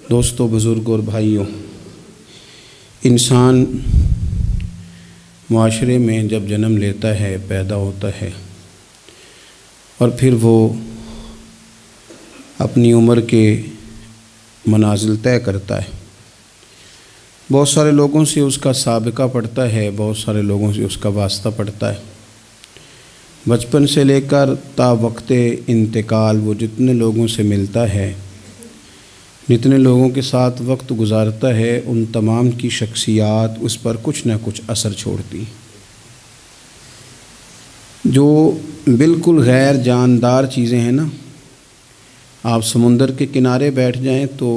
دوستوں، بزرگوں اور بھائیوں، انسان معاشرے میں جب جنم لیتا ہے، پیدا ہوتا ہے اور پھر وہ اپنی عمر کے منازل طے کرتا ہے، بہت سارے لوگوں سے اس کا سابقہ پڑتا ہے، بہت سارے لوگوں سے اس کا واسطہ پڑتا ہے۔ بچپن سے لے کر تا وقت انتقال وہ جتنے لوگوں سے ملتا ہے، جتنے لوگوں کے ساتھ وقت گزارتا ہے، ان تمام کی شخصیات اس پر کچھ نہ کچھ اثر چھوڑتی۔ جو بالکل غیر جاندار چیزیں ہیں نا، آپ سمندر کے کنارے بیٹھ جائیں تو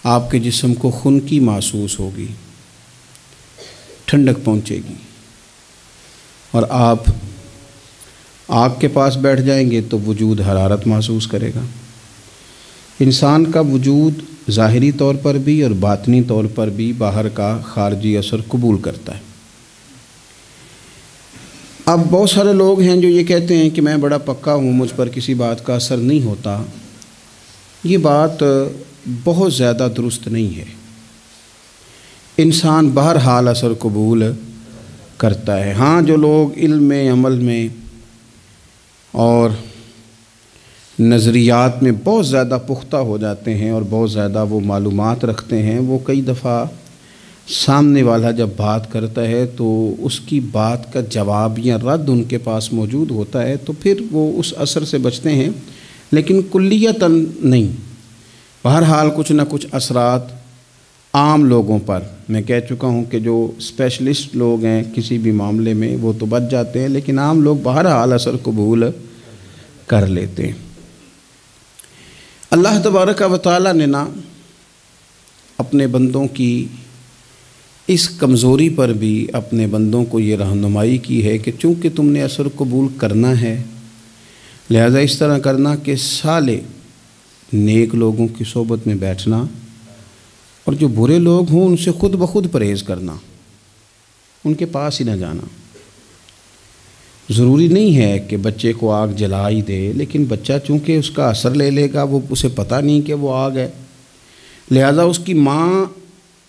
آپ کے جسم کو خنکی محسوس ہوگی، ٹھنڈک پہنچے گی، اور آپ آگ کے پاس بیٹھ جائیں گے تو وجود حرارت محسوس کرے گا۔ انسان کا وجود ظاہری طور پر بھی اور باطنی طور پر بھی باہر کا خارجی اثر قبول کرتا ہے۔ اب بہت سارے لوگ ہیں جو یہ کہتے ہیں کہ میں بڑا پکا ہوں، مجھ پر کسی بات کا اثر نہیں ہوتا۔ یہ بات بہت زیادہ درست نہیں ہے۔ انسان بہرحال اثر قبول کرتا ہے۔ ہاں، جو لوگ علم میں، عمل میں اور نظریات میں بہت زیادہ پختہ ہو جاتے ہیں اور بہت زیادہ وہ معلومات رکھتے ہیں، وہ کئی دفعہ سامنے والا جب بات کرتا ہے تو اس کی بات کا جواب یا رد ان کے پاس موجود ہوتا ہے، تو پھر وہ اس اثر سے بچتے ہیں، لیکن کلیتاً نہیں۔ بہرحال کچھ نہ کچھ اثرات عام لوگوں پر، میں کہہ چکا ہوں کہ جو اسپیشلسٹ لوگ ہیں کسی بھی معاملے میں وہ تو بچ جاتے ہیں، لیکن عام لوگ بہرحال اثر قبول کر لیتے ہیں۔ اللہ تبارک و تعالیٰ نے نا اپنے بندوں کی اس کمزوری پر بھی اپنے بندوں کو یہ رہنمائی کی ہے کہ چونکہ تم نے اثر قبول کرنا ہے، لہذا اس طرح کرنا کہ سالے نیک لوگوں کی صحبت میں بیٹھنا اور جو برے لوگ ہوں ان سے خود بخود پرہیز کرنا، ان کے پاس ہی نہ جانا۔ ضروری نہیں ہے کہ بچے کو آگ جلا ہی دے، لیکن بچہ چونکہ اس کا اثر لے لے گا، وہ اسے پتہ نہیں کہ وہ آگ ہے، لہذا اس کی ماں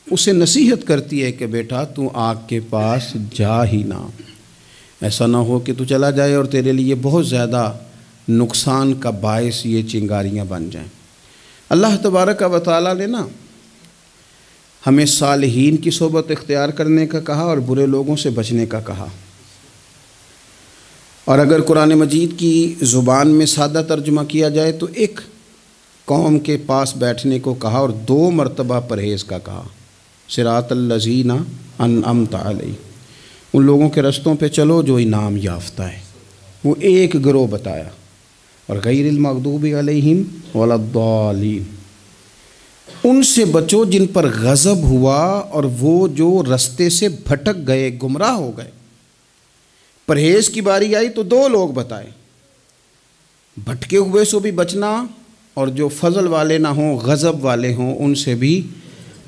اسے نصیحت کرتی ہے کہ بیٹا تو آگ کے پاس جا ہی نہ، ایسا نہ ہو کہ تو چلا جائے اور تیرے لیے بہت زیادہ نقصان کا باعث یہ چنگاریاں بن جائیں۔ اللہ تبارک و تعالیٰ نے نا ہمیں صالحین کی صحبت اختیار کرنے کا کہا اور برے لوگوں سے بچنے کا کہا، اور اگر قرآن مجید کی زبان میں سادہ ترجمہ کیا جائے تو ایک قوم کے پاس بیٹھنے کو کہا اور 2 مرتبہ پرہیز کا کہا۔ صراط الذین انعمت علیہم، ان لوگوں کے رستوں پہ چلو جو انعام یافتہ ہے، وہ ایک گروہ بتایا، اور غیر المغضوب علیہم ولا الضالین، ان سے بچو جن پر غضب ہوا اور وہ جو رستے سے بھٹک گئے، گمراہ ہو گئے۔ پرہیز کی باری آئی تو 2 لوگ بتائے، بھٹکے ہوئے سے بھی بچنا اور جو فضل والے نہ ہوں، غضب والے ہوں، ان سے بھی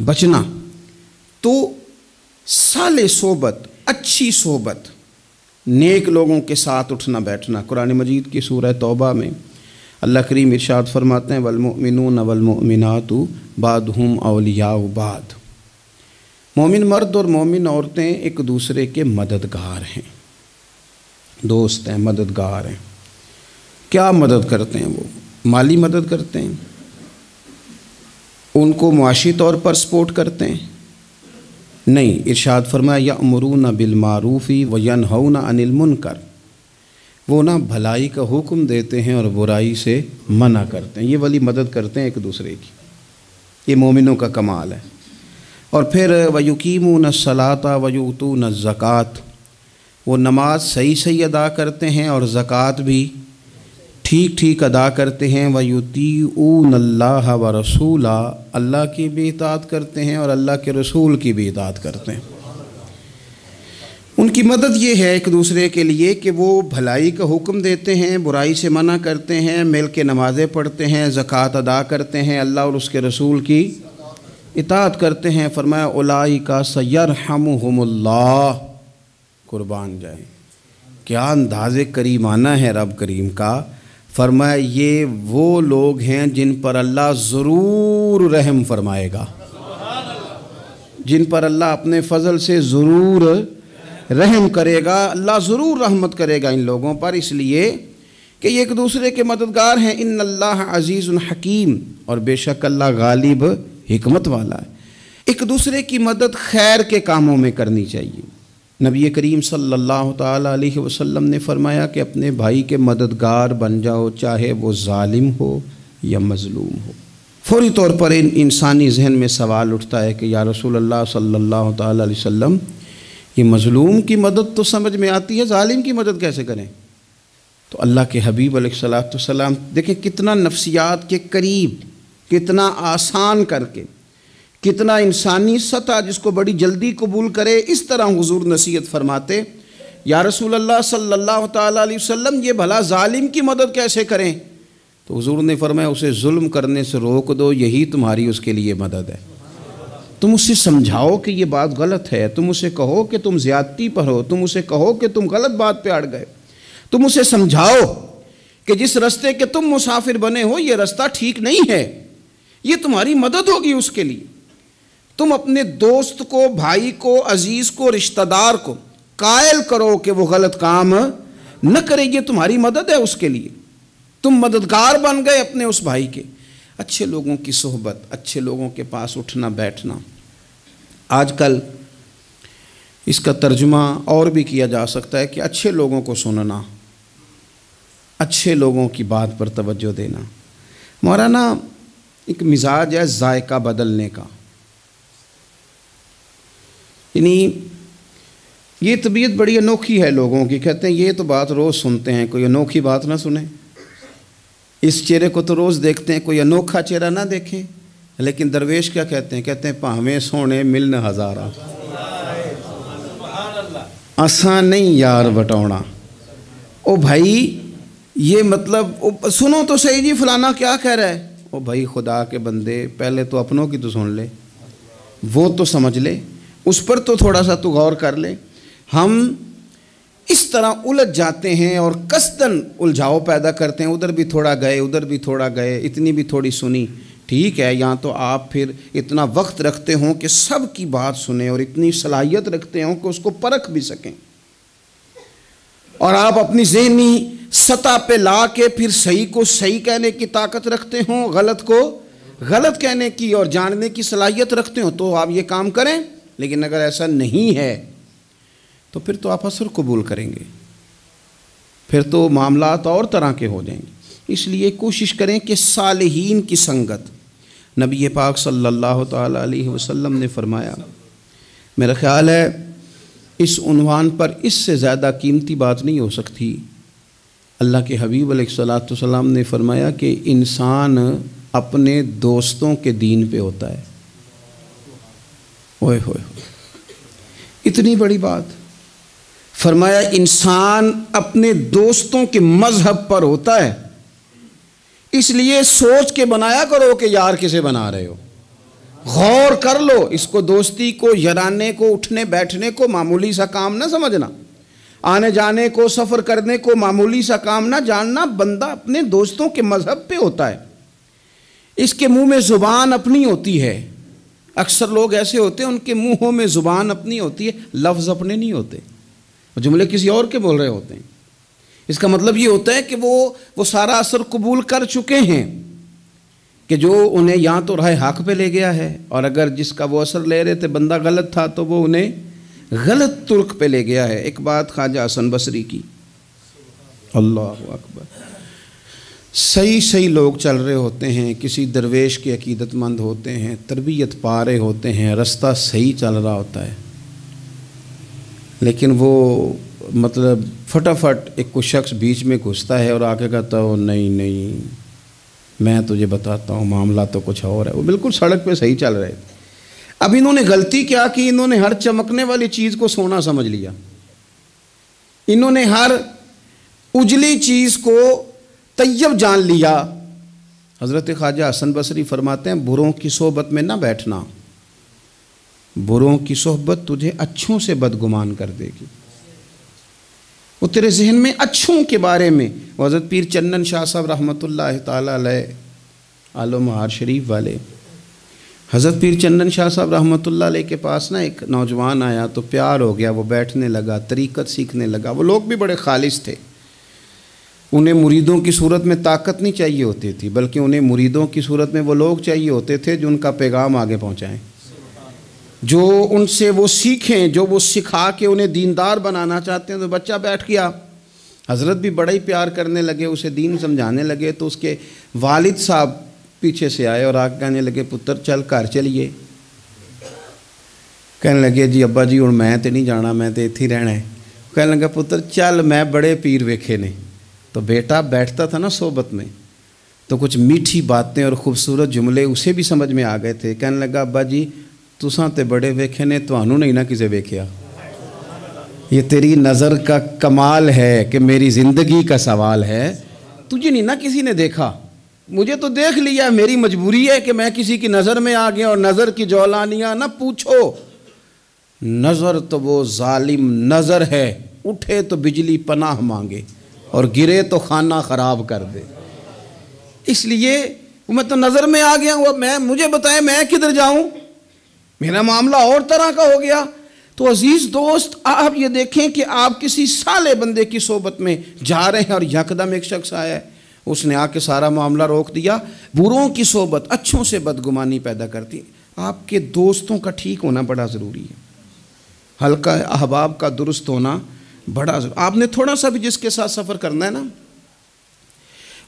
بچنا۔ تو صالح صحبت، اچھی صحبت، نیک لوگوں کے ساتھ اٹھنا بیٹھنا۔ قرآن مجید کی سورہ توبہ میں اللہ کریم ارشاد فرماتے ہیں والمؤمنون والمؤمنات بعضهم اولیاء بعض، مومن مرد اور مومن عورتیں ایک دوسرے کے مددگار ہیں، دوست ہیں، مددگار ہیں۔ کیا مدد کرتے ہیں؟ وہ مالی مدد کرتے ہیں، ان کو معاشی طور پر سپورٹ کرتے ہیں؟ نہیں، ارشاد فرمایا یأمرون بالمعروف وینہون عن المنکر، وہ نا بھلائی کا حکم دیتے ہیں اور برائی سے منع کرتے ہیں۔ یہ والی مدد کرتے ہیں ایک دوسرے کی، یہ مومنوں کا کمال ہے۔ اور پھر ویقیمون الصلاۃ ویؤتون الزکوٰۃ، وہ نماز صحیح ادا کرتے ہیں اور زکوٰۃ بھی ٹھیک ادا کرتے ہیں۔ وَيُطِيعُونَ اللَّهَ وَرَسُولَهُ، اللہ کی بھی اطاعت کرتے ہیں اور اللہ کے رسول کی بھی اطاعت کرتے ہیں۔ ان کی مدد یہ ہے ایک دوسرے کے لیے کہ وہ بھلائی کا حکم دیتے ہیں، برائی سے منع کرتے ہیں، مل کے نمازیں پڑھتے ہیں، زکوٰۃ ادا کرتے ہیں، اللہ اور اس کے رسول کی اطاعت کرتے ہیں۔ فرمایا اولئک سیرحمہم اللہ، قربان جائیں، کیا انداز کریمانہ ہے رب کریم کا۔ فرمایا یہ وہ لوگ ہیں جن پر اللہ ضرور رحم فرمائے گا، جن پر اللہ اپنے فضل سے ضرور رحم کرے گا، اللہ ضرور رحمت کرے گا ان لوگوں پر، اس لیے کہ یہ ایک دوسرے کے مددگار ہیں۔ ان اللہ عزیز حکیم، اور بے شک اللہ غالب حکمت والا ہے۔ ایک دوسرے کی مدد خیر کے کاموں میں کرنی چاہیے۔ نبی کریم صلی اللہ تعالیٰ علیہ وسلم نے فرمایا کہ اپنے بھائی کے مددگار بن جاؤ، چاہے وہ ظالم ہو یا مظلوم ہو۔ فوری طور پر انسانی ذہن میں سوال اٹھتا ہے کہ یا رسول اللہ صلی اللہ تعالیٰ علیہ وسلم، یہ مظلوم کی مدد تو سمجھ میں آتی ہے، ظالم کی مدد کیسے کریں؟ تو اللہ کے حبیب علیہ السلام دیکھیں کتنا نفسیات کے قریب، کتنا آسان کر کے، کتنا انسانی سطح جس کو بڑی جلدی قبول کرے، اس طرح حضور نصیحت فرماتے، یا رسول اللہ صلی اللہ تعالیٰ علیہ وسلم یہ بھلا ظالم کی مدد کیسے کریں؟ تو حضور نے فرمایا اسے ظلم کرنے سے روک دو، یہی تمہاری اس کے لیے مدد ہے۔ تم اسے سمجھاؤ کہ یہ بات غلط ہے، تم اسے کہو کہ تم زیادتی پر ہو، تم اسے کہو کہ تم غلط بات پہ اڑ گئے، تم اسے سمجھاؤ کہ جس رستے کے تم مسافر بنے ہو یہ رستہ ٹھیک نہیں ہے، یہ تمہاری مدد ہوگی اس کے لیے۔ تم اپنے دوست کو، بھائی کو، عزیز کو، رشتہ دار کو قائل کرو کہ وہ غلط کام نہ کرے، یہ تمہاری مدد ہے اس کے لیے۔ تم مددگار بن گئے اپنے اس بھائی کے۔ اچھے لوگوں کی صحبت، اچھے لوگوں کے پاس اٹھنا بیٹھنا۔ آج کل اس کا ترجمہ اور بھی کیا جا سکتا ہے کہ اچھے لوگوں کو سننا، اچھے لوگوں کی بات پر توجہ دینا۔ ہمارا نا ایک مزاج ہے ذائقہ بدلنے کا، یعنی یہ طبیعت بڑی انوکھی ہے لوگوں کی، کہتے ہیں یہ تو بات روز سنتے ہیں، کوئی انوکھی بات نہ سنیں، اس چہرے کو تو روز دیکھتے ہیں، کوئی انوکھا چہرہ نہ دیکھیں۔ لیکن درویش کیا کہتے ہیں؟ کہتے ہیں پاویں سونے ملن ہزارہ، آسان نہیں یار بٹونا۔ او بھائی یہ مطلب سنو تو صحیح جی، فلانا کیا کہہ رہا ہے؟ او بھائی خدا کے بندے پہلے تو اپنوں کی تو سن لے، وہ تو سمجھ لے، اس پر تو تھوڑا سا تو غور کر لے۔ ہم اس طرح الجھ جاتے ہیں اور قصداً الجھاؤ پیدا کرتے ہیں، ادھر بھی تھوڑا گئے، ادھر بھی تھوڑا گئے، اتنی بھی تھوڑی سنی، ٹھیک ہے، یہاں تو آپ پھر اتنا وقت رکھتے ہوں کہ سب کی بات سنیں، اور اتنی صلاحیت رکھتے ہوں کہ اس کو پرکھ بھی سکیں، اور آپ اپنی ذہنی سطح پہ لا کے پھر صحیح کو صحیح کہنے کی طاقت رکھتے ہوں، غلط کو غلط کہنے کی اور جاننے کی صلاحیت رکھتے ہوں، تو آپ یہ کام کریں۔ لیکن اگر ایسا نہیں ہے تو پھر تو آپ اثر قبول کریں گے، پھر تو معاملات اور طرح کے ہو جائیں گے۔ اس لیے کوشش کریں کہ صالحین کی سنگت، نبی پاک صلی اللہ تعالیٰ علیہ وسلم نے فرمایا، میرا خیال ہے اس عنوان پر اس سے زیادہ قیمتی بات نہیں ہو سکتی۔ اللہ کے حبیب علیہ السلام نے فرمایا کہ انسان اپنے دوستوں کے دین پہ ہوتا ہے۔ اوئے ہوئے، اتنی بڑی بات فرمایا، انسان اپنے دوستوں کے مذہب پر ہوتا ہے، اس لیے سوچ کے بنایا کرو کہ یار کسے بنا رہے ہو، غور کر لو اس کو، دوستی کو، یارانے کو، اٹھنے بیٹھنے کو معمولی سا کام نہ سمجھنا، آنے جانے کو، سفر کرنے کو معمولی سا کام نہ جاننا۔ بندہ اپنے دوستوں کے مذہب پہ ہوتا ہے، اس کے منہ میں زبان اپنی ہوتی ہے۔ اکثر لوگ ایسے ہوتے ہیں ان کے منہوں میں زبان اپنی ہوتی ہے، لفظ اپنے نہیں ہوتے، جملے کسی اور کے بول رہے ہوتے ہیں۔ اس کا مطلب یہ ہوتا ہے کہ وہ سارا اثر قبول کر چکے ہیں کہ جو انہیں یہاں تو راہ حق پہ لے گیا ہے، اور اگر جس کا وہ اثر لے رہے تھے بندہ غلط تھا تو وہ انہیں غلط ترک پہ لے گیا ہے۔ ایک بات خواجہ حسن بصری کی، اللہ اکبر، صحیح لوگ چل رہے ہوتے ہیں، کسی درویش کے عقیدت مند ہوتے ہیں، تربیت پا رہے ہوتے ہیں، رستہ صحیح چل رہا ہوتا ہے، لیکن وہ مطلب فٹافٹ ایک کوئی شخص بیچ میں گھستا ہے اور آگے کہتا ہو نہیں میں تجھے بتاتا ہوں معاملہ تو کچھ اور ہے۔ وہ بالکل سڑک پہ صحیح چل رہے تھے، اب انہوں نے غلطی کیا کی، انہوں نے ہر چمکنے والی چیز کو سونا سمجھ لیا، انہوں نے ہر اجلی چیز کو طیب جان لیا۔ حضرت خواجہ حسن بصری فرماتے ہیں بروں کی صحبت میں نہ بیٹھنا، بروں کی صحبت تجھے اچھوں سے بدگمان کر دے گی۔ وہ تیرے ذہن میں اچھوں کے بارے میں. حضرت پیر چندن شاہ صاحب رحمۃ اللہ تعالیٰ علیہ آل و مہار شریف والے، حضرت پیر چندن شاہ صاحب رحمۃ اللہ علیہ کے پاس نا ایک نوجوان آیا تو پیار ہو گیا، وہ بیٹھنے لگا، طریقت سیکھنے لگا. وہ لوگ بھی بڑے خالص تھے، انہیں مریدوں کی صورت میں طاقت نہیں چاہیے ہوتی تھی، بلکہ انہیں مریدوں کی صورت میں وہ لوگ چاہیے ہوتے تھے جو ان کا پیغام آگے پہنچائیں، جو ان سے وہ سیکھیں، جو وہ سکھا کے انہیں دیندار بنانا چاہتے ہیں. تو بچہ بیٹھ گیا، حضرت بھی بڑا ہی پیار کرنے لگے، اسے دین سمجھانے لگے. تو اس کے والد صاحب پیچھے سے آئے اور آ کے کہنے لگے پتر چل گھر چلیے. کہنے لگے جی ابا جی ہوں میں تو نہیں جانا، میں تو اتنے ہی رہنا ہے. کہنے لگا پتر چل میں بڑے پیر ویکھے نے. تو بیٹا بیٹھتا تھا نا صحبت میں تو کچھ میٹھی باتیں اور خوبصورت جملے اسے بھی سمجھ میں آ گئے تھے. کہنے لگا ابا جی تساں تے بڑے ویکھے نے، تانوں نہیں نہ کسے ویکھیا. یہ تیری نظر کا کمال ہے کہ میری زندگی کا سوال ہے، تجھے نہیں نہ کسی نے دیکھا، مجھے تو دیکھ لیا. میری مجبوری ہے کہ میں کسی کی نظر میں آ گیا. اور نظر کی جولانیاں نہ پوچھو، نظر تو وہ ظالم نظر ہے، اٹھے تو بجلی پناہ مانگے اور گرے تو خانہ خراب کر دے. اس لیے میں تو نظر میں آ گیا ہوں، مجھے بتائیں میں کدھر جاؤں، میرا معاملہ اور طرح کا ہو گیا. تو عزیز دوست آپ یہ دیکھیں کہ آپ کسی صالح بندے کی صحبت میں جا رہے ہیں اور یکدم ایک شخص آیا ہے، اس نے آ کے سارا معاملہ روک دیا. بروں کی صحبت اچھوں سے بدگمانی پیدا کرتی. آپ کے دوستوں کا ٹھیک ہونا بڑا ضروری ہے، حلقہ احباب کا درست ہونا بڑا ضروری. آپ نے تھوڑا سا بھی جس کے ساتھ سفر کرنا ہے نا،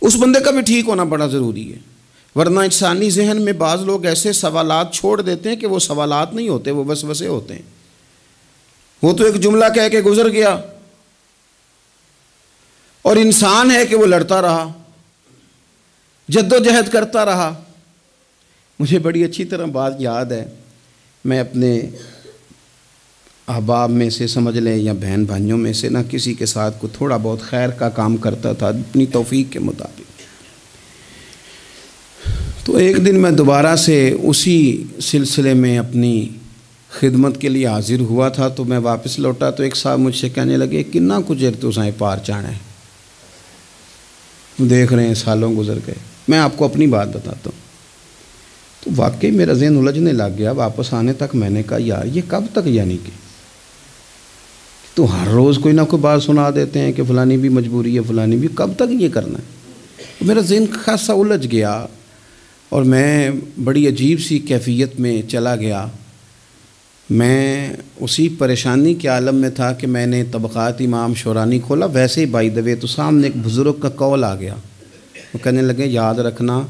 اس بندے کا بھی ٹھیک ہونا بڑا ضروری ہے. ورنہ انسانی ذہن میں بعض لوگ ایسے سوالات چھوڑ دیتے ہیں کہ وہ سوالات نہیں ہوتے، وہ وسوسے ہوتے ہیں. وہ تو ایک جملہ کہہ کے گزر گیا، اور انسان ہے کہ وہ لڑتا رہا، جد و جہد کرتا رہا. مجھے بڑی اچھی طرح بات یاد ہے، میں اپنے احباب میں سے سمجھ لیں یا بہن بھائیوں میں سے نہ کسی کے ساتھ کو تھوڑا بہت خیر کا کام کرتا تھا اپنی توفیق کے مطابق. تو ایک دن میں دوبارہ سے اسی سلسلے میں اپنی خدمت کے لیے حاضر ہوا تھا. تو میں واپس لوٹا تو ایک صاحب مجھ سے کہنے لگے کنا کچھ تو سائیں پار چانا ہے. دیکھ رہے ہیں سالوں گزر گئے. میں آپ کو اپنی بات بتاتا ہوں. تو واقعی میرا ذہن الجھنے لگ گیا. واپس آنے تک میں نے کہا یار یہ کب تک، یعنی کہ تو ہر روز کوئی نہ کوئی بات سنا دیتے ہیں کہ فلانی بھی مجبوری ہے، فلانی بھی، کب تک یہ کرنا ہے. میرا ذہن خاصا الجھ گیا اور میں بڑی عجیب سی کیفیت میں چلا گیا. میں اسی پریشانی کے عالم میں تھا کہ میں نے طبقات امام شورانی کھولا. ویسے ہی بائی دا وے تو سامنے ایک بزرگ کا کال آ گیا. وہ کہنے لگے یاد رکھنا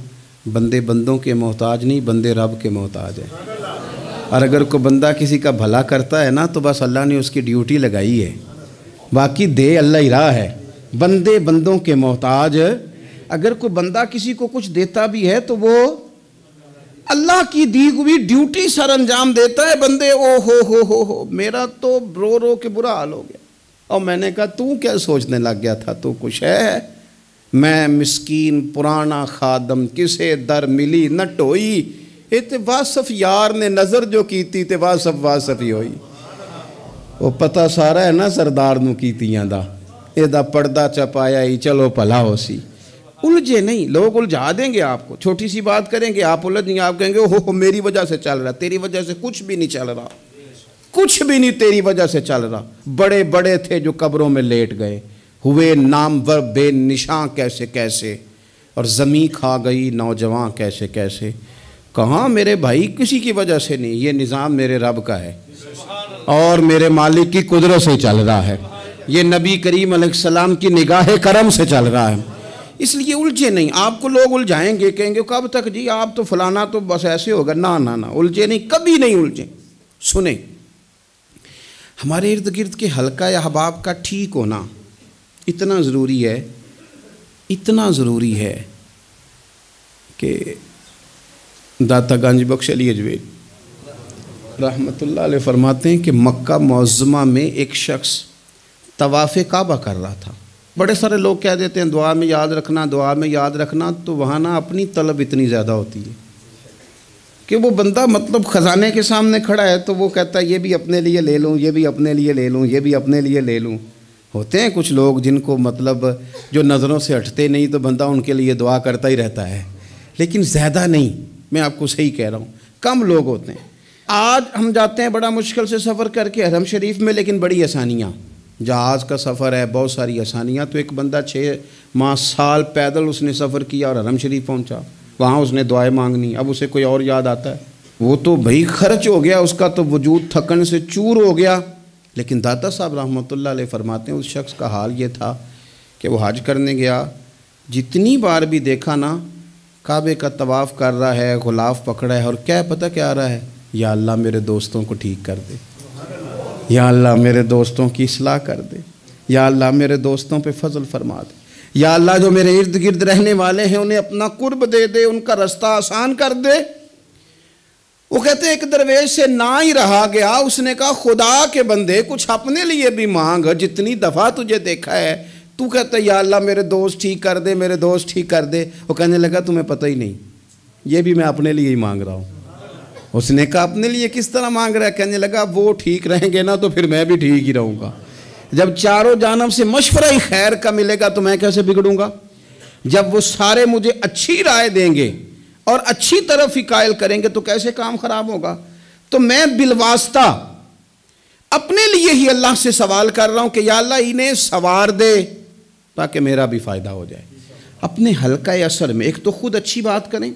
بندے بندوں کے محتاج نہیں، بندے رب کے محتاج ہیں. اور اگر کوئی بندہ کسی کا بھلا کرتا ہے نا تو بس اللہ نے اس کی ڈیوٹی لگائی ہے، باقی دے اللہ ہی راہ ہے. بندے بندوں کے محتاج. اگر کوئی بندہ کسی کو کچھ دیتا بھی ہے تو وہ اللہ کی دی ہوئی ڈیوٹی سر انجام دیتا ہے. بندے او ہو میرا تو رو رو کے برا حال ہو گیا. اور میں نے کہا تو کیا سوچنے لگ گیا تھا، تو کچھ ہے، میں مسکین پرانا خادم کسے در ملی نہ ٹوئی. تے واصف یار نے نظر جو کیتی تے واصف ہی ہوئی. وہ پتہ سارا ہے نا سردار نو کیتیاں دا، اے دا پردہ چپایا ہی چلو بھلا ہو سی. الجھے نہیں، لوگ الجھا دیں گے آپ کو، چھوٹی سی بات کریں گے آپ الجھ نہیں، آپ کہیں گے ہو میری وجہ سے چل رہا. تیری وجہ سے کچھ بھی نہیں چل رہا، کچھ بھی نہیں تیری وجہ سے چل رہا. بڑے بڑے تھے جو قبروں میں لیٹ گئے، ہوئے نامور بے نشاں کیسے کیسے، اور زمیں کھا گئی نوجوان کیسے کیسے. کہاں میرے بھائی کسی کی وجہ سے نہیں، یہ نظام میرے رب کا ہے اور میرے مالک کی قدرت سے چل رہا ہے. یہ نبی کریم علیہ السلام کی نگاہ کرم سے چل رہا ہے. اس لیے الجھے نہیں. آپ کو لوگ الجھائیں گے، کہیں گے کب تک جی آپ تو فلانا تو بس ایسے ہوگا. نہ الجھے نہیں، کبھی نہیں الجھے. سنیں، ہمارے ارد گرد کے حلقہ احباب کا ٹھیک ہونا اتنا ضروری ہے، اتنا ضروری ہے کہ داتا گنج بخش علی اجویری رحمۃ اللہ علیہ فرماتے ہیں کہ مکہ معظمہ میں ایک شخص طواف کعبہ کر رہا تھا. بڑے سارے لوگ کہہ دیتے ہیں دعا میں یاد رکھنا، دعا میں یاد رکھنا. تو وہاں نا اپنی طلب اتنی زیادہ ہوتی ہے کہ وہ بندہ مطلب خزانے کے سامنے کھڑا ہے تو وہ کہتا ہے یہ بھی اپنے لیے لے لوں، یہ بھی اپنے لیے لے لوں، یہ بھی اپنے لیے لے لوں. ہوتے ہیں کچھ لوگ جن کو مطلب جو نظروں سے ہٹتے نہیں تو بندہ ان کے لیے دعا کرتا ہی رہتا ہے، لیکن زیادہ نہیں، میں آپ کو صحیح کہہ رہا ہوں، کم لوگ ہوتے ہیں۔ آج ہم جاتے ہیں بڑا مشکل سے سفر کر کے حرم شریف میں، لیکن بڑی آسانیاں، جہاز کا سفر ہے، بہت ساری آسانیاں۔ تو ایک بندہ 6 ماہ سال پیدل اس نے سفر کیا اور حرم شریف پہنچا، وہاں اس نے دعائیں مانگنی، اب اسے کوئی اور یاد آتا ہے؟ وہ تو بھائی خرچ ہو گیا، اس کا تو وجود تھکن سے چور ہو گیا۔ لیکن داتا صاحب رحمۃ اللہ علیہ فرماتے ہیں اس شخص کا حال یہ تھا کہ وہ حج کرنے گیا، جتنی بار بھی دیکھا نا کعبے کا طواف کر رہا ہے، غلاف پکڑا ہے، اور کیا پتہ کیا آ رہا ہے؟ یا اللہ میرے دوستوں کو ٹھیک کر دے، یا اللہ میرے دوستوں کی اصلاح کر دے، یا اللہ میرے دوستوں پہ فضل فرما دے، یا اللہ جو میرے ارد گرد رہنے والے ہیں انہیں اپنا قرب دے دے، ان کا رستہ آسان کر دے۔ وہ کہتے ہیں ایک درویش سے نہ ہی رہا گیا، اس نے کہا خدا کے بندے کچھ اپنے لیے بھی مانگ، جتنی دفعہ تجھے دیکھا ہے تو کہتا ہے یا اللہ میرے دوست ٹھیک کر دے، میرے دوست ٹھیک کر دے۔ وہ کہنے لگا تمہیں پتہ ہی نہیں، یہ بھی میں اپنے لیے ہی مانگ رہا ہوں۔ اس نے کہا اپنے لیے کس طرح مانگ رہا ہے؟ کہنے لگا وہ ٹھیک رہیں گے نا تو پھر میں بھی ٹھیک ہی رہوں گا۔ جب چاروں جانب سے مشورہ ہی خیر کا ملے گا تو میں کیسے بگڑوں گا؟ جب وہ سارے مجھے اچھی رائے دیں گے اور اچھی طرف ہی قائل کریں گے تو کیسے کام خراب ہوگا؟ تو میں بالواسطہ اپنے لیے ہی اللہ سے سوال کر رہا ہوں کہ یا اللہ انہیں سوار دے تاکہ میرا بھی فائدہ ہو جائے۔ اپنے حلقہ اثر میں ایک تو خود اچھی بات کریں،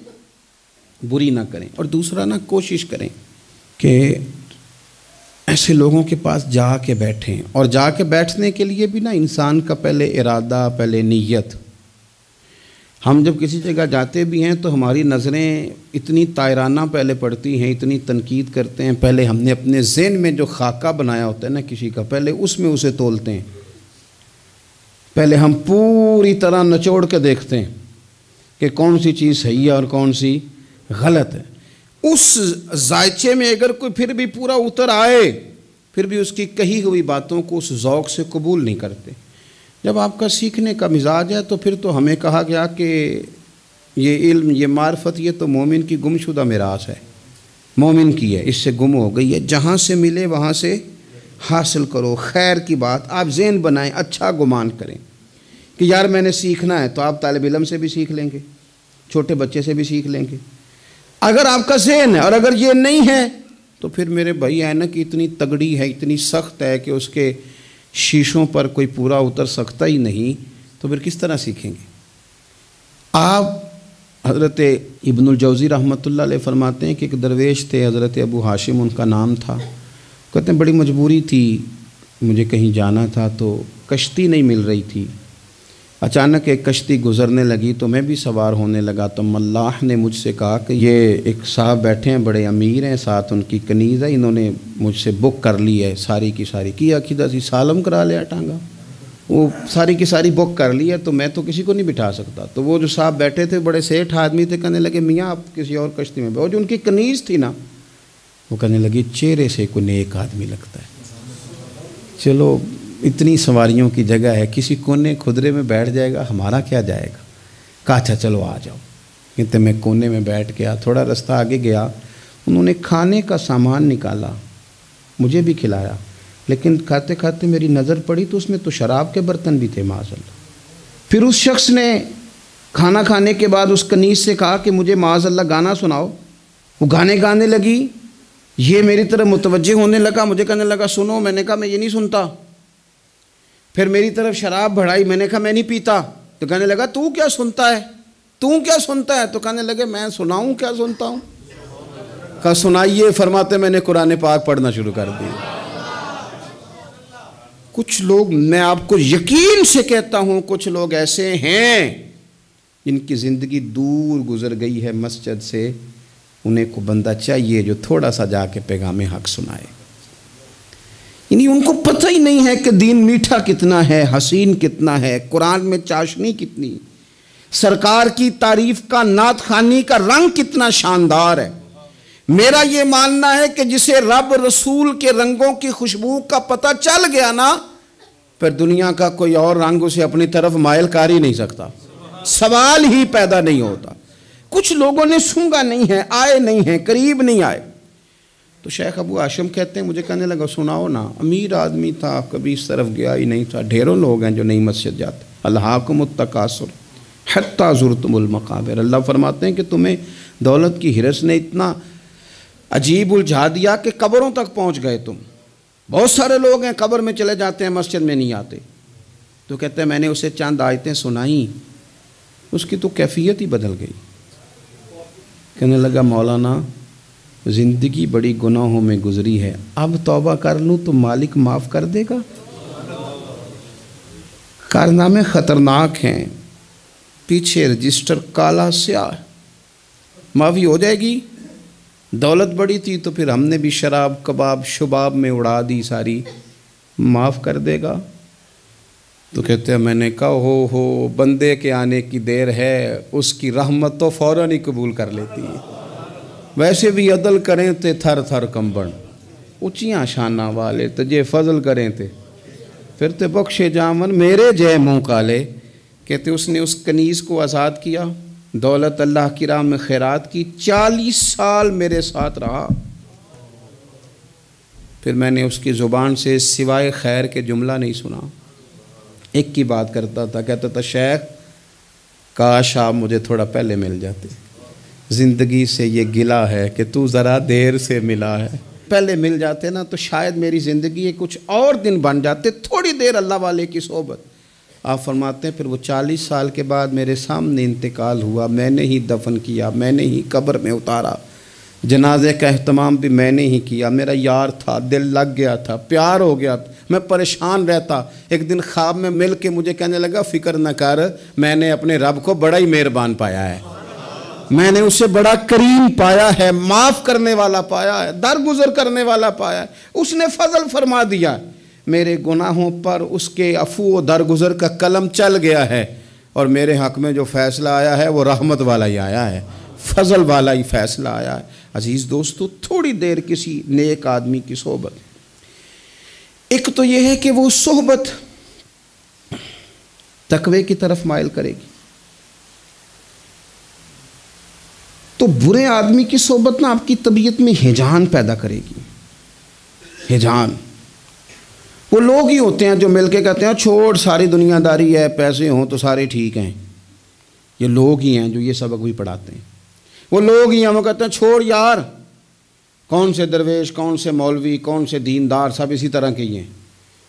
بری نہ کریں، اور دوسرا نہ کوشش کریں کہ ایسے لوگوں کے پاس جا کے بیٹھیں، اور جا کے بیٹھنے کے لیے بھی نا انسان کا پہلے ارادہ، پہلے نیت۔ ہم جب کسی جگہ جاتے بھی ہیں تو ہماری نظریں اتنی طائرانہ پہلے پڑتی ہیں، اتنی تنقید کرتے ہیں، پہلے ہم نے اپنے ذہن میں جو خاکہ بنایا ہوتا ہے نا کسی کا، پہلے اس میں اسے تولتے ہیں، پہلے ہم پوری طرح نچوڑ کے دیکھتے ہیں کہ کون سی چیز صحیح ہے اور کون سی غلط ہے۔ اس ذائچے میں اگر کوئی پھر بھی پورا اتر آئے، پھر بھی اس کی کہی ہوئی باتوں کو اس ذوق سے قبول نہیں کرتے۔ جب آپ کا سیکھنے کا مزاج ہے تو پھر تو ہمیں کہا گیا کہ یہ علم، یہ معرفت، یہ تو مومن کی گمشدہ میراث ہے، مومن کی ہے، اس سے گم ہو گئی ہے، جہاں سے ملے وہاں سے حاصل کرو۔ خیر کی بات آپ ذہن بنائیں، اچھا گمان کریں کہ یار میں نے سیکھنا ہے، تو آپ طالب علم سے بھی سیکھ لیں گے، چھوٹے بچے سے بھی سیکھ لیں گے۔ اگر آپ کا ذہن ہے اور اگر یہ نہیں ہے تو پھر میرے بھائی اینک اتنی تگڑی ہے، اتنی سخت ہے کہ اس کے شیشوں پر کوئی پورا اتر سکتا ہی نہیں، تو پھر کس طرح سیکھیں گے؟ آپ حضرت ابن الجوزی رحمۃ اللہ علیہ فرماتے ہیں کہ ایک درویش تھے، حضرت ابو ہاشم ان کا نام تھا، کہتے ہیں بڑی مجبوری تھی، مجھے کہیں جانا تھا تو کشتی نہیں مل رہی تھی، اچانک ایک کشتی گزرنے لگی تو میں بھی سوار ہونے لگا، تو ملاح نے مجھ سے کہا کہ یہ ایک صاحب بیٹھے ہیں، بڑے امیر ہیں، ساتھ ان کی کنیز ہے، انہوں نے مجھ سے بک کر لی ہے ساری کی ساری، کیا کدھر سی سالم کرا لیا ٹانگا، وہ ساری کی ساری بک کر لی ہے، تو میں تو کسی کو نہیں بٹھا سکتا۔ تو وہ جو صاحب بیٹھے تھے بڑے سیٹھ آدمی تھے، کہنے لگے میاں آپ کسی اور کشتی میں بیٹھو۔ جو ان کی کنیز تھی نا وہ کہنے لگی چہرے سے کوئی نیک آدمی لگتا ہے، چلو اتنی سواریوں کی جگہ ہے، کسی کونے خدرے میں بیٹھ جائے گا، ہمارا کیا جائے گا؟ کہا اچھا چلو آ جاؤ۔ کہتے میں کونے میں بیٹھ گیا، تھوڑا رستہ آگے گیا، انہوں نے کھانے کا سامان نکالا، مجھے بھی کھلایا، لیکن کھاتے کھاتے میری نظر پڑی تو اس میں تو شراب کے برتن بھی تھے معاذ اللہ۔ پھر اس شخص نے کھانا کھانے کے بعد اس کنیز سے کہا کہ مجھے معاذ اللہ گانا سناؤ، وہ گانے گانے لگی، یہ میری طرف متوجہ ہونے لگا، مجھے کہنے لگا سنو، میں نے کہا میں یہ نہیں سنتا۔ پھر میری طرف شراب بڑھائی، میں نے کہا میں نہیں پیتا، تو کہنے لگا تو کیا سنتا ہے، تو کیا سنتا ہے؟ تو کہنے لگے میں سناؤں کیا سنتا ہوں؟ کہا سنائیے، فرماتے میں نے قرآن پاک پڑھنا شروع کر دیا۔ کچھ لوگ، میں آپ کو یقین سے کہتا ہوں، کچھ لوگ ایسے ہیں جن کی زندگی دور گزر گئی ہے مسجد سے، انہیں کو بندہ چاہیے جو تھوڑا سا جا کے پیغام حق سنائے۔ یعنی ان کو پتہ ہی نہیں ہے کہ دین میٹھا کتنا ہے، حسین کتنا ہے، قرآن میں چاشنی کتنی، سرکار کی تعریف کا، نعت خوانی کا رنگ کتنا شاندار ہے۔ میرا یہ ماننا ہے کہ جسے رب رسول کے رنگوں کی خوشبو کا پتہ چل گیا نا، پھر دنیا کا کوئی اور رنگ اسے اپنی طرف مائل کر ہی نہیں سکتا، سوال ہی پیدا نہیں ہوتا۔ کچھ لوگوں نے سونگا نہیں ہے، آئے نہیں ہیں، قریب نہیں آئے۔ تو شیخ ابو ہاشم کہتے ہیں مجھے کہنے لگا سناؤ نا، امیر آدمی تھا، کبھی اس طرف گیا ہی نہیں تھا، ڈھیروں لوگ ہیں جو نئی مسجد جاتے، الہاکم التکاثر حتی زرتم المقابر، اللہ فرماتے ہیں کہ تمہیں دولت کی ہرس نے اتنا عجیب الجھا دیا کہ قبروں تک پہنچ گئے تم، بہت سارے لوگ ہیں قبر میں چلے جاتے ہیں مسجد میں نہیں آتے۔ تو کہتے ہیں میں نے اسے چند آیتیں سنائیں، اس کی تو کیفیت ہی بدل گئی، کہنے لگا مولانا زندگی بڑی گناہوں میں گزری ہے، اب توبہ کر لوں تو مالک معاف کر دے گا؟ کارنامے خطرناک ہیں، پیچھے رجسٹر کالا سیاہ، معافی ہو جائے گی۔ دولت بڑی تھی تو پھر ہم نے بھی شراب کباب شباب میں اڑا دی ساری، معاف کر دے گا؟ تو کہتے ہیں میں نے کہا ہو بندے کے آنے کی دیر ہے، اس کی رحمت تو فوراً ہی قبول کر لیتی ہے، ویسے بھی عدل کریں تے تھر تھر کمبن، اونچیاں شانہ والے تجھے فضل کریں تے پھر تے بخشے جامن میرے جے منہ کالے۔ کہتے اس نے اس کنیز کو آزاد کیا، دولت اللہ کی راہ میں خیرات کی، 40 سال میرے ساتھ رہا، پھر میں نے اس کی زبان سے سوائے خیر کے جملہ نہیں سنا۔ ایک کی بات کرتا تھا، کہتا تھا شیخ کاش آپ مجھے تھوڑا پہلے مل جاتے، زندگی سے یہ گلہ ہے کہ تو ذرا دیر سے ملا ہے، پہلے مل جاتے نا تو شاید میری زندگی کچھ اور دن بن جاتے، تھوڑی دیر اللہ والے کی صحبت۔ آپ فرماتے ہیں پھر وہ 40 سال کے بعد میرے سامنے انتقال ہوا، میں نے ہی دفن کیا، میں نے ہی قبر میں اتارا، جنازے کا اہتمام بھی میں نے ہی کیا، میرا یار تھا، دل لگ گیا تھا، پیار ہو گیا تھا، میں پریشان رہتا۔ ایک دن خواب میں مل کے مجھے کہنے لگا فکر نہ کر، میں نے اپنے رب کو بڑا ہی مہربان پایا ہے، میں نے اسے بڑا کریم پایا ہے، معاف کرنے والا پایا ہے، درگزر کرنے والا پایا ہے، اس نے فضل فرما دیا، میرے گناہوں پر اس کے عفو و درگزر کا قلم چل گیا ہے، اور میرے حق میں جو فیصلہ آیا ہے وہ رحمت والا ہی آیا ہے، فضل والا ہی فیصلہ آیا ہے۔ عزیز دوستو، تھوڑی دیر کسی نیک آدمی کی صحبت، ایک تو یہ ہے کہ وہ صحبت تقوی کی طرف مائل کرے گی، تو برے آدمی کی صحبت نہ آپ کی طبیعت میں ہیجان پیدا کرے گی، ہیجان۔ وہ لوگ ہی ہوتے ہیں جو مل کے کہتے ہیں چھوڑ ساری دنیا داری ہے، پیسے ہوں تو سارے ٹھیک ہیں، یہ لوگ ہی ہیں جو یہ سبق بھی پڑھاتے ہیں، وہ لوگ ہی ہیں وہ کہتے ہیں چھوڑ یار، کون سے درویش، کون سے مولوی، کون سے دیندار، سب اسی طرح کے ہی ہیں،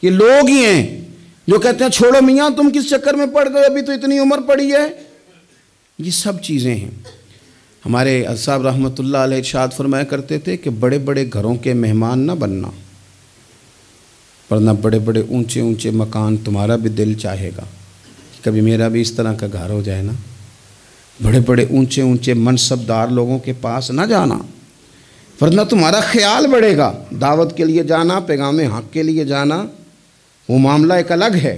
یہ لوگ ہی ہیں جو کہتے ہیں چھوڑو میاں تم کس چکر میں پڑ گئے، ابھی تو اتنی عمر پڑی ہے۔ یہ سب چیزیں ہیں۔ ہمارے صاحب رحمۃ اللہ علیہ ارشاد فرمایا کرتے تھے کہ بڑے بڑے گھروں کے مہمان نہ بننا، ورنہ بڑے بڑے اونچے اونچے مکان تمہارا بھی دل چاہے گا، کبھی میرا بھی اس طرح کا گھر ہو جائے نا۔ بڑے بڑے اونچے اونچے منصب دار لوگوں کے پاس نہ جانا، ورنہ تمہارا خیال بڑھے گا۔ دعوت کے لیے جانا، پیغام حق کے لیے جانا، وہ معاملہ ایک الگ ہے،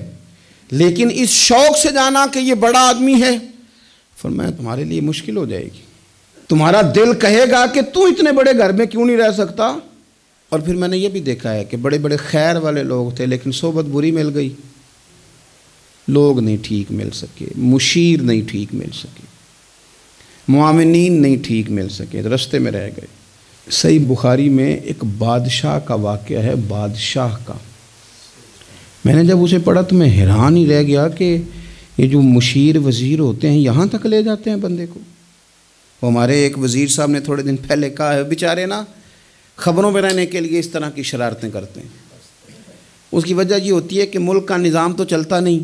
لیکن اس شوق سے جانا کہ یہ بڑا آدمی ہے، فرمایا تمہارے لیے مشکل ہو جائے گی، تمہارا دل کہے گا کہ تو اتنے بڑے گھر میں کیوں نہیں رہ سکتا۔ اور پھر میں نے یہ بھی دیکھا ہے کہ بڑے بڑے خیر والے لوگ تھے لیکن صحبت بری مل گئی، لوگ نہیں ٹھیک مل سکے، مشیر نہیں ٹھیک مل سکے، معاونین نہیں ٹھیک مل سکے، رستے میں رہ گئے۔ صحیح بخاری میں ایک بادشاہ کا واقعہ ہے، بادشاہ کا، میں نے جب اسے پڑھا تو میں حیران ہی رہ گیا کہ یہ جو مشیر وزیر ہوتے ہیں یہاں تک لے جاتے ہیں بندے کو۔ وہ ہمارے ایک وزیر صاحب نے تھوڑے دن پہلے کہا ہے بیچارے نا خبروں میں رہنے کے لیے اس طرح کی شرارتیں کرتے ہیں، اس کی وجہ یہ ہوتی ہے کہ ملک کا نظام تو چلتا نہیں،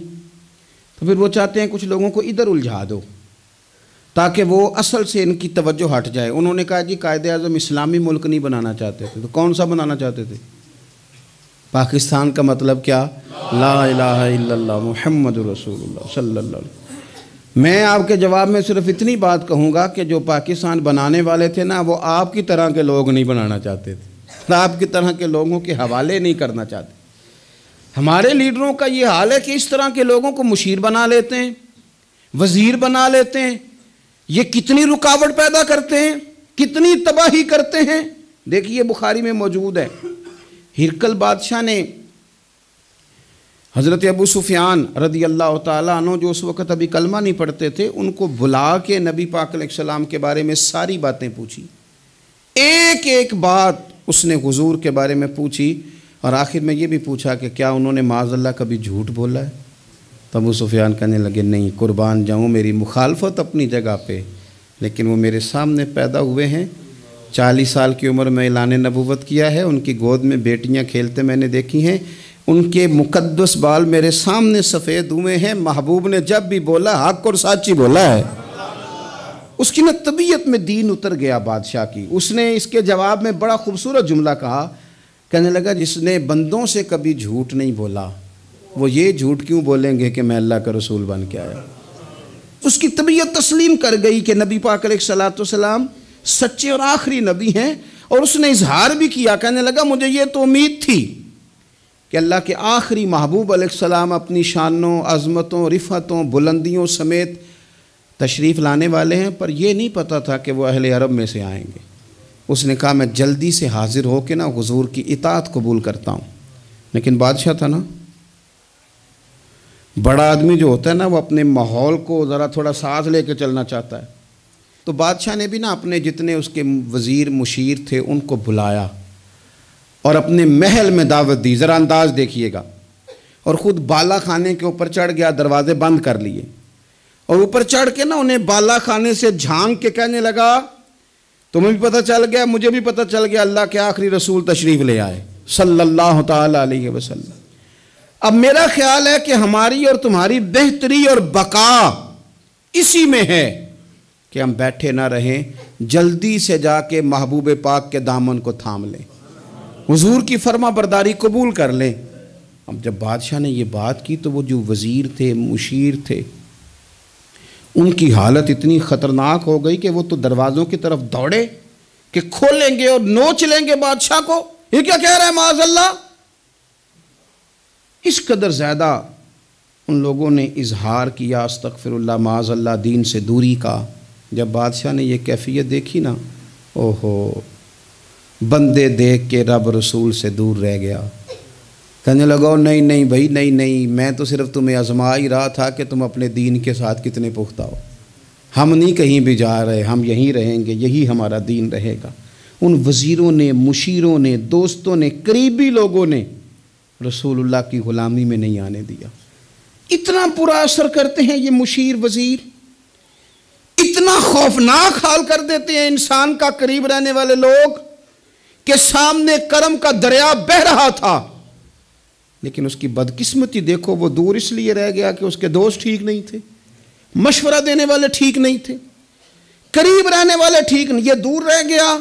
تو پھر وہ چاہتے ہیں کچھ لوگوں کو ادھر الجھا دو تاکہ وہ اصل سے ان کی توجہ ہٹ جائے۔ انہوں نے کہا جی قائد اعظم اسلامی ملک نہیں بنانا چاہتے تھے، تو کون سا بنانا چاہتے تھے؟ پاکستان کا مطلب کیا؟ لا الہ الا اللہ محمد رسول اللہ صلی اللہ علیہ وسلم۔ میں آپ کے جواب میں صرف اتنی بات کہوں گا کہ جو پاکستان بنانے والے تھے نا وہ آپ کی طرح کے لوگ نہیں بنانا چاہتے تھے، آپ کی طرح کے لوگوں کے حوالے نہیں کرنا چاہتے۔ ہمارے لیڈروں کا یہ حال ہے کہ اس طرح کے لوگوں کو مشیر بنا لیتے ہیں، وزیر بنا لیتے ہیں، یہ کتنی رکاوٹ پیدا کرتے ہیں، کتنی تباہی کرتے ہیں۔ دیکھیے بخاری میں موجود ہے، ہرقل بادشاہ نے حضرت ابو سفیان رضی اللہ تعالیٰ عنہ جو اس وقت ابھی کلمہ نہیں پڑھتے تھے ان کو بلا کے نبی پاک علیہ السلام کے بارے میں ساری باتیں پوچھی، ایک ایک بات اس نے حضور کے بارے میں پوچھی اور آخر میں یہ بھی پوچھا کہ کیا انہوں نے معاذ اللہ کبھی جھوٹ بولا ہے؟ تو ابو سفیان کہنے لگے نہیں، قربان جاؤں، میری مخالفت اپنی جگہ پہ، لیکن وہ میرے سامنے پیدا ہوئے ہیں، 40 سال کی عمر میں اعلان نبوت کیا ہے، ان کی گود میں بیٹیاں کھیلتے میں نے دیکھی ہیں، ان کے مقدس بال میرے سامنے سفید ہوئے ہیں، محبوب نے جب بھی بولا حق اور سچی بولا ہے۔ اس کی نہ طبیعت میں دین اتر گیا بادشاہ کی۔ اس نے اس کے جواب میں بڑا خوبصورت جملہ کہا، کہنے لگا جس نے بندوں سے کبھی جھوٹ نہیں بولا وہ یہ جھوٹ کیوں بولیں گے کہ میں اللہ کا رسول بن کے آیا۔ اس کی طبیعت تسلیم کر گئی کہ نبی پاک علیہ الصلوۃ والسلام سچے اور آخری نبی ہیں، اور اس نے اظہار بھی کیا، کہنے لگا مجھے یہ تو امید تھی کہ اللہ کے آخری محبوب علیہ السلام اپنی شانوں، عظمتوں، رفعتوں، بلندیوں سمیت تشریف لانے والے ہیں، پر یہ نہیں پتہ تھا کہ وہ اہل عرب میں سے آئیں گے۔ اس نے کہا میں جلدی سے حاضر ہو کے نا حضور کی اطاعت قبول کرتا ہوں، لیکن بادشاہ تھا نا، بڑا آدمی جو ہوتا ہے نا وہ اپنے ماحول کو ذرا تھوڑا ساتھ لے کے چلنا چاہتا ہے، تو بادشاہ نے بھی نا اپنے جتنے اس کے وزیر مشیر تھے ان کو بلایا اور اپنے محل میں دعوت دی۔ ذرا انداز دیکھیے گا، اور خود بالا خانے کے اوپر چڑھ گیا، دروازے بند کر لیے، اور اوپر چڑھ کے نا انہیں بالا خانے سے جھانک کے کہنے لگا تمہیں بھی پتہ چل گیا، مجھے بھی پتہ چل گیا، اللہ کے آخری رسول تشریف لے آئے صلی اللہ تعالی علیہ وسلم۔ اب میرا خیال ہے کہ ہماری اور تمہاری بہتری اور بقا اسی میں ہے کہ ہم بیٹھے نہ رہیں، جلدی سے جا کے محبوب پاک کے دامن کو تھام لیں، حضور کی فرما برداری قبول کر لیں۔ اب جب بادشاہ نے یہ بات کی تو وہ جو وزیر تھے، مشیر تھے، ان کی حالت اتنی خطرناک ہو گئی کہ وہ تو دروازوں کی طرف دوڑے کہ کھولیں گے اور نوچ لیں گے بادشاہ کو، یہ کیا کہہ رہا ہے معاذ اللہ۔ اس قدر زیادہ ان لوگوں نے اظہار کیا استغفر اللہ معاذ اللہ دین سے دوری کا۔ جب بادشاہ نے یہ کیفیت دیکھی نا، اوہو، بندے دیکھ کے رب رسول سے دور رہ گیا، کہنے لگا نہیں نہیں بھائی، نہیں، میں تو صرف تمہیں آزما ہی رہا تھا کہ تم اپنے دین کے ساتھ کتنے پختہ ہو، ہم نہیں کہیں بھی جا رہے، ہم یہیں رہیں گے، یہی ہمارا دین رہے گا۔ ان وزیروں نے، مشیروں نے، دوستوں نے، قریبی لوگوں نے رسول اللہ کی غلامی میں نہیں آنے دیا۔ اتنا برا اثر کرتے ہیں یہ مشیر وزیر، اتنا خوفناک حال کر دیتے ہیں انسان کا قریب رہنے والے لوگ کہ سامنے کرم کا دریا بہہ رہا تھا، لیکن اس کی بدقسمتی دیکھو، وہ دور اس لیے رہ گیا کہ اس کے دوست ٹھیک نہیں تھے، مشورہ دینے والے ٹھیک نہیں تھے، قریب رہنے والے ٹھیک نہیں، یہ دور رہ گیا،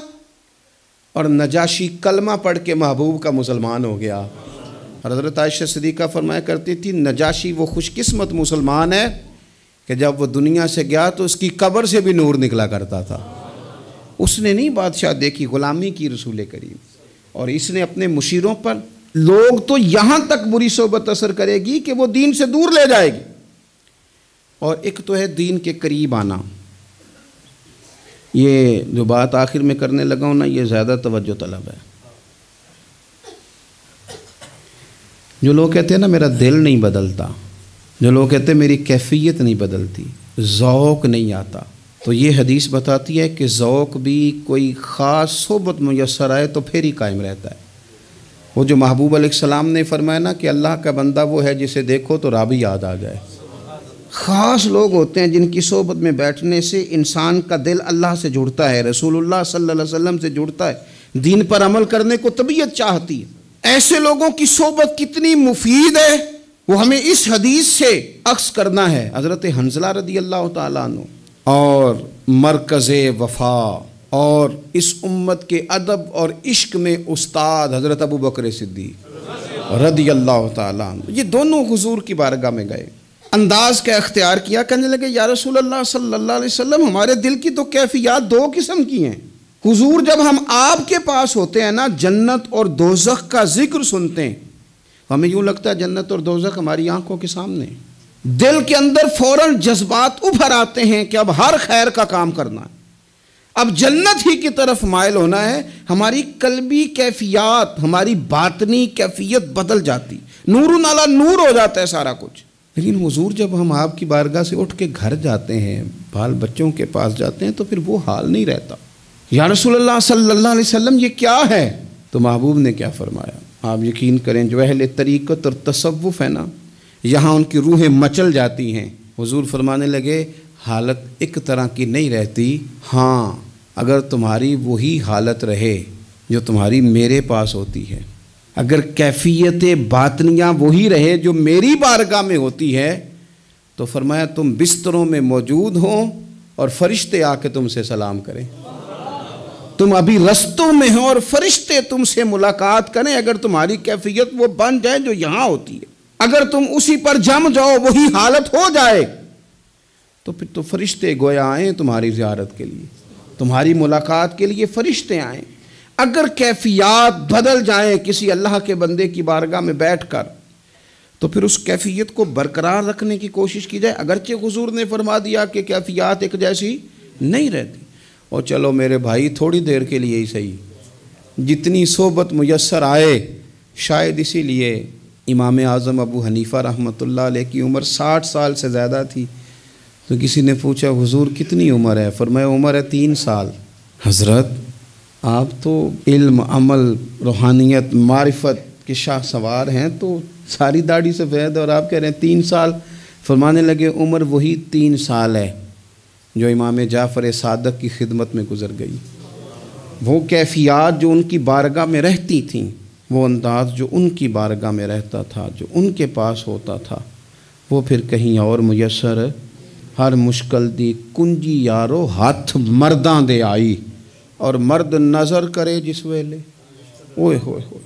اور نجاشی کلمہ پڑھ کے محبوب کا مسلمان ہو گیا۔ اور حضرت عائشہ صدیقہ فرمایا کرتی تھی نجاشی وہ خوش قسمت مسلمان ہے کہ جب وہ دنیا سے گیا تو اس کی قبر سے بھی نور نکلا کرتا تھا۔ اس نے نہیں بادشاہ دیکھی، غلامی کی رسول کریم، اور اس نے اپنے مشیروں پر لوگ تو یہاں تک بری صحبت اثر کرے گی کہ وہ دین سے دور لے جائے گی۔ اور ایک تو ہے دین کے قریب آنا، یہ جو بات آخر میں کرنے لگا ہوں نا، یہ زیادہ توجہ طلب ہے۔ جو لوگ کہتے ہیں نا میرا دل نہیں بدلتا، جو لوگ کہتے ہیں میری کیفیت نہیں بدلتی، ذوق نہیں آتا، تو یہ حدیث بتاتی ہے کہ ذوق بھی کوئی خاص صحبت میسر آئے تو پھر ہی قائم رہتا ہے۔ وہ جو محبوب علیہ السلام نے فرمایا نا کہ اللہ کا بندہ وہ ہے جسے دیکھو تو رب یاد آ جائے۔ خاص لوگ ہوتے ہیں جن کی صحبت میں بیٹھنے سے انسان کا دل اللہ سے جڑتا ہے، رسول اللہ صلی اللہ علیہ وسلم سے جڑتا ہے، دین پر عمل کرنے کو طبیعت چاہتی ہے۔ ایسے لوگوں کی صحبت کتنی مفید ہے وہ ہمیں اس حدیث سے عکس کرنا ہے۔ حضرت حنظلہ رضی اللہ تعالیٰ عنہ اور مرکز وفا اور اس امت کے ادب اور عشق میں استاد حضرت ابو بکر صدیق رضی اللہ تعالیٰ عنہ، یہ دونوں حضور کی بارگاہ میں گئے، انداز کا اختیار کیا، کہنے لگے یا رسول اللہ صلی اللہ علیہ وسلم ہمارے دل کی تو کیفیات دو قسم کی ہیں۔ حضور جب ہم آپ کے پاس ہوتے ہیں نا، جنت اور دوزخ کا ذکر سنتے ہیں، ہمیں یوں لگتا ہے جنت اور دوزخ ہماری آنکھوں کے سامنے، دل کے اندر فوراً جذبات ابھر آتے ہیں کہ اب ہر خیر کا کام کرنا ہے، اب جنت ہی کی طرف مائل ہونا ہے، ہماری قلبی کیفیات، ہماری باطنی کیفیت بدل جاتی، نور نالا نور ہو جاتا ہے سارا کچھ۔ لیکن حضور جب ہم آپ کی بارگاہ سے اٹھ کے گھر جاتے ہیں، بال بچوں کے پاس جاتے ہیں، تو پھر وہ حال نہیں رہتا۔ یا رسول اللہ صلی اللہ علیہ وسلم یہ کیا ہے؟ تو محبوب نے کیا فرمایا؟ آپ یقین کریں جو اہل طریقت اور تصوف ہے نا، یہاں ان کی روحیں مچل جاتی ہیں۔ حضور فرمانے لگے حالت ایک طرح کی نہیں رہتی، ہاں اگر تمہاری وہی حالت رہے جو تمہاری میرے پاس ہوتی ہے، اگر کیفیت باطنیہ وہی رہے جو میری بارگاہ میں ہوتی ہے، تو فرمایا تم بستروں میں موجود ہوں اور فرشتے آ کے تم سے سلام کریں، تم ابھی رستوں میں ہو اور فرشتے تم سے ملاقات کریں، اگر تمہاری کیفیت وہ بن جائے جو یہاں ہوتی ہے، اگر تم اسی پر جم جاؤ وہی حالت ہو جائے، تو پھر تو فرشتے گویا آئیں تمہاری زیارت کے لیے، تمہاری ملاقات کے لیے فرشتے آئیں۔ اگر کیفیات بدل جائیں کسی اللہ کے بندے کی بارگاہ میں بیٹھ کر، تو پھر اس کیفیت کو برقرار رکھنے کی کوشش کی جائے، اگرچہ حضور نے فرما دیا کہ کیفیات ایک جیسی نہیں رہتی۔ اور چلو میرے بھائی تھوڑی دیر کے لیے ہی صحیح، جتنی صحبت میسر آئے، شاید اسی لیے امام اعظم ابو حنیفہ رحمۃ اللہ علیہ کی عمر 60 سال سے زیادہ تھی، تو کسی نے پوچھا حضور کتنی عمر ہے؟ فرمایا عمر ہے 3 سال۔ حضرت آپ تو علم، عمل، روحانیت، معرفت کے شاہ سوار ہیں، تو ساری داڑھی سفید اور آپ کہہ رہے ہیں 3 سال۔ فرمانے لگے عمر وہی 3 سال ہے جو امام جعفر صادق کی خدمت میں گزر گئی۔ وہ کیفیات جو ان کی بارگاہ میں رہتی تھیں، وہ انداز جو ان کی بارگاہ میں رہتا تھا، جو ان کے پاس ہوتا تھا، وہ پھر کہیں اور میسر ہر مشکل دی کنجی یارو ہاتھ مرداں دے آئی، اور مرد نظر کرے جس ویلے، اوئے ہوئے ہوئے،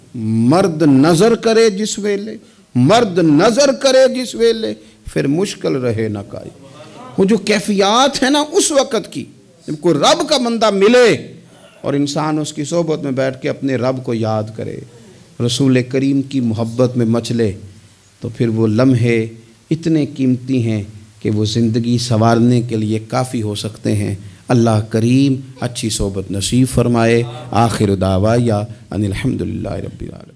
مرد نظر کرے جس ویلے، مرد نظر کرے جس ویلے، پھر مشکل رہے نہ کائی۔ وہ جو کیفیات ہے نا اس وقت کی، جب کوئی رب کا بندہ ملے اور انسان اس کی صحبت میں بیٹھ کے اپنے رب کو یاد کرے، رسول کریم کی محبت میں مچلے، تو پھر وہ لمحے اتنے قیمتی ہیں کہ وہ زندگی سنوارنے کے لیے کافی ہو سکتے ہیں۔ اللہ کریم اچھی صحبت نصیب فرمائے۔ آخر دعوایا ان الحمدللہ رب العالمین۔